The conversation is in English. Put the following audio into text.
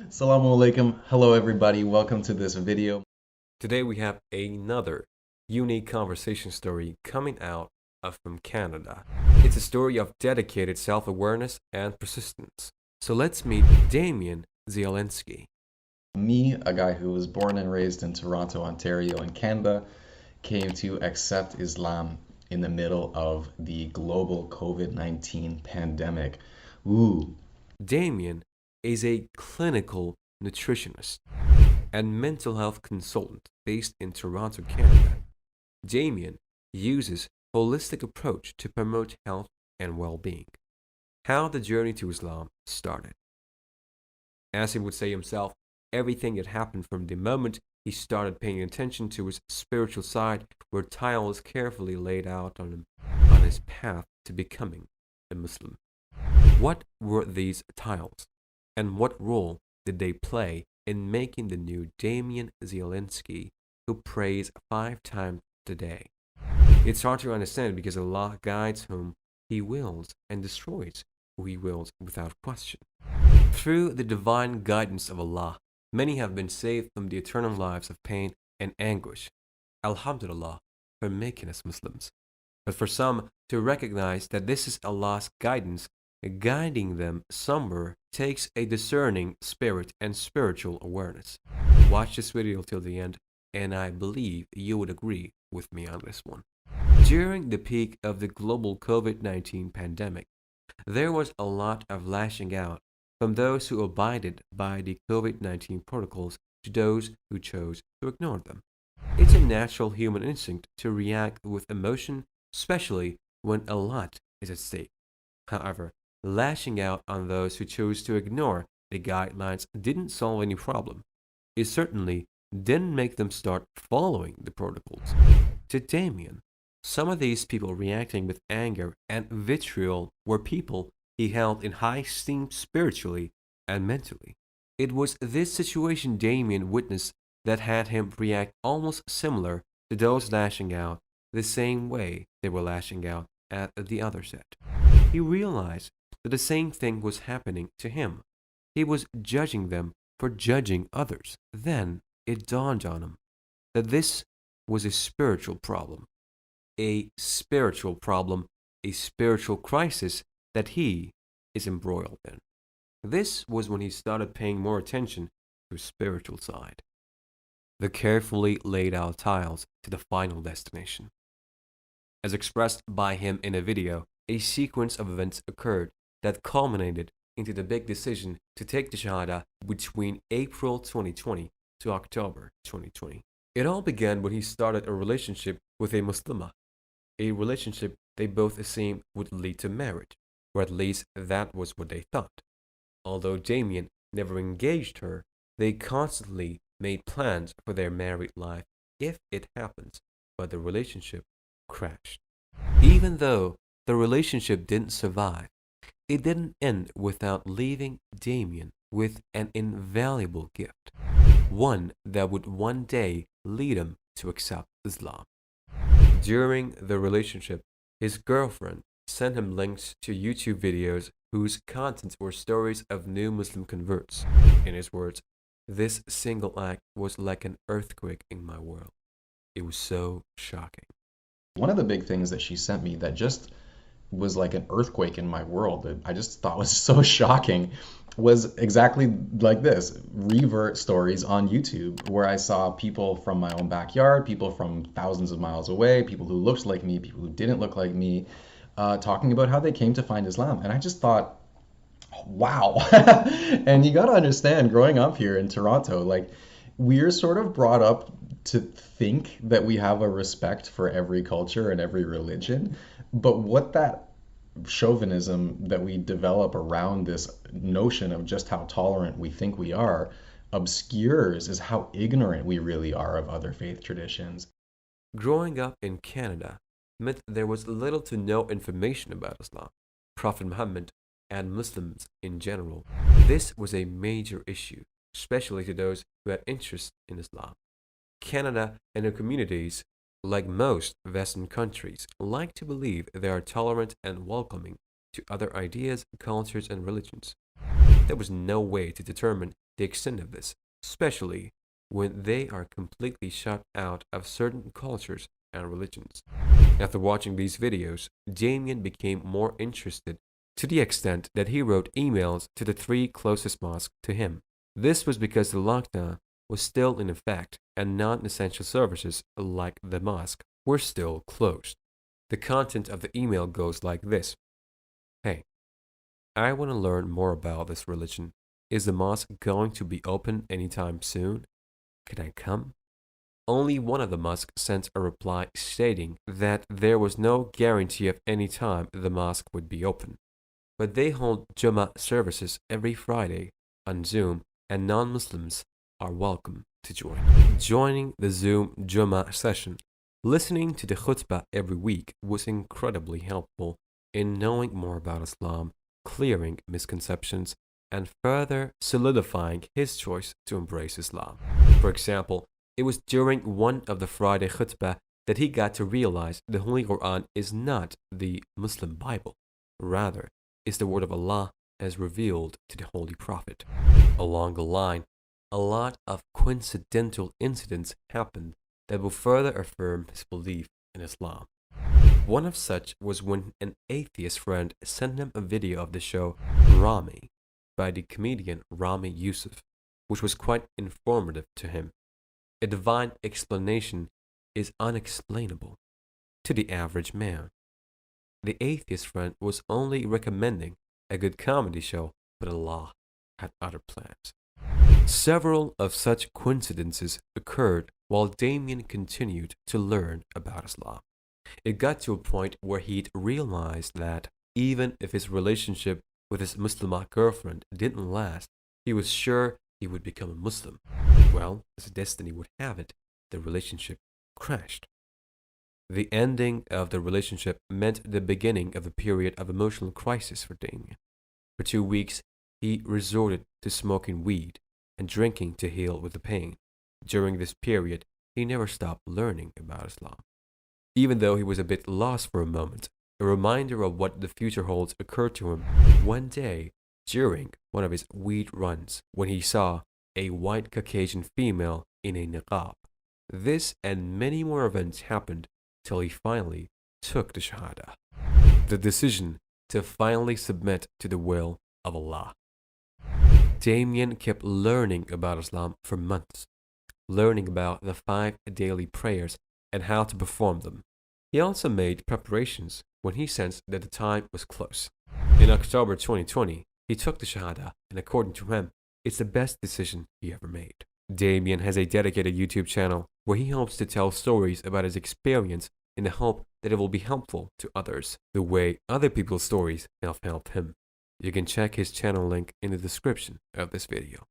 Assalamu alaikum. Hello everybody. Welcome to this video. Today we have another unique conversation story coming out from Canada. It's a story of dedicated self-awareness and persistence. So let's meet Damien Zielinski. Me, a guy who was born and raised in Toronto, Ontario in Canada, came to accept Islam in the middle of the global COVID-19 pandemic. Ooh. Damien is a clinical nutritionist and mental health consultant based in Toronto, Canada. Damien uses holistic approach to promote health and well-being. How the journey to Islam started. As he would say himself, everything had happened from the moment he started paying attention to his spiritual side, where tiles carefully laid out on him on his path to becoming a Muslim. What were these tiles, and what role did they play in making the new Damien Zielinski, who prays 5 times a day? It's hard to understand because Allah guides whom He wills and destroys who He wills without question. Through the divine guidance of Allah, many have been saved from the eternal lives of pain and anguish. Alhamdulillah for making us Muslims. But for some to recognize that this is Allah's guidance, guiding them somewhere takes a discerning spirit and spiritual awareness. Watch this video till the end, and I believe you would agree with me on this one. During the peak of the global COVID-19 pandemic, there was a lot of lashing out from those who abided by the COVID-19 protocols to those who chose to ignore them. It's a natural human instinct to react with emotion, especially when a lot is at stake. However, lashing out on those who chose to ignore the guidelines didn't solve any problem. It certainly didn't make them start following the protocols. To Damien, some of these people reacting with anger and vitriol were people he held in high esteem spiritually and mentally. It was this situation Damien witnessed that had him react almost similar to those lashing out the same way they were lashing out at the other set. He realized that the same thing was happening to him. He was judging them for judging others. Then it dawned on him that this was a spiritual problem, a spiritual problem, a spiritual crisis that he is embroiled in. This was when he started paying more attention to his spiritual side. The carefully laid out tiles to the final destination. As expressed by him in a video, a sequence of events occurred that culminated into the big decision to take the Shahada between April 2020 to October 2020. It all began when he started a relationship with a Muslimah, a relationship they both assumed would lead to marriage, or at least that was what they thought. Although Damien never engaged her, they constantly made plans for their married life if it happens, but the relationship crashed. Even though the relationship didn't survive, it didn't end without leaving Damien with an invaluable gift, one that would one day lead him to accept Islam. During the relationship, his girlfriend sent him links to YouTube videos whose contents were stories of new Muslim converts. In his words, this single act was like an earthquake in my world. It was so shocking. One of the big things that she sent me that just was like an earthquake in my world that I just thought was so shocking was exactly like this revert stories on YouTube, where I saw people from my own backyard, people from thousands of miles away, people who looked like me, people who didn't look like me, talking about how they came to find Islam. And I just thought, wow. And you got to understand, growing up here in Toronto, like we're sort of brought up to think that we have a respect for every culture and every religion. But what that chauvinism that we develop around this notion of just how tolerant we think we are obscures is how ignorant we really are of other faith traditions. Growing up in Canada meant there was little to no information about Islam, Prophet Muhammad, and Muslims in general. This was a major issue, especially to those who had interest in Islam. Canada and her communities, like most Western countries, like to believe they are tolerant and welcoming to other ideas, cultures, and religions. There was no way to determine the extent of this, especially when they are completely shut out of certain cultures and religions. After watching these videos, Damien became more interested to the extent that he wrote emails to the three closest mosques to him. This was because the lockdown was still in effect and non-essential services like the mosque were still closed. The content of the email goes like this. Hey, I want to learn more about this religion. Is the mosque going to be open anytime soon? Can I come? Only one of the mosques sent a reply stating that there was no guarantee of any time the mosque would be open, but they hold Jummah services every Friday on Zoom and non-Muslims are welcome to join. Joining the Zoom Jummah session, listening to the khutbah every week was incredibly helpful in knowing more about Islam, clearing misconceptions, and further solidifying his choice to embrace Islam. For example, it was during one of the Friday khutbah that he got to realize the Holy Quran is not the Muslim Bible. Rather, is the word of Allah as revealed to the Holy Prophet. Along the line, a lot of coincidental incidents happened that will further affirm his belief in Islam. One of such was when an atheist friend sent him a video of the show Rami by the comedian Rami Youssef, which was quite informative to him. A divine explanation is unexplainable to the average man. The atheist friend was only recommending a good comedy show, but Allah had other plans. Several of such coincidences occurred while Damien continued to learn about Islam. It got to a point where he'd realized that even if his relationship with his Muslimah girlfriend didn't last, he was sure he would become a Muslim. Well, as destiny would have it, the relationship crashed. The ending of the relationship meant the beginning of a period of emotional crisis for Damien. For 2 weeks, he resorted to smoking weed and drinking to heal with the pain. During this period, he never stopped learning about Islam. Even though he was a bit lost for a moment, a reminder of what the future holds occurred to him one day during one of his weed runs when he saw a white Caucasian female in a niqab. This and many more events happened till he finally took the Shahada, the decision to finally submit to the will of Allah. Damien kept learning about Islam for months, learning about the 5 daily prayers and how to perform them. He also made preparations when he sensed that the time was close. In October 2020, he took the Shahada, and according to him, it's the best decision he ever made. Damien has a dedicated YouTube channel where he hopes to tell stories about his experience in the hope that it will be helpful to others, the way other people's stories have helped him. You can check his channel link in the description of this video.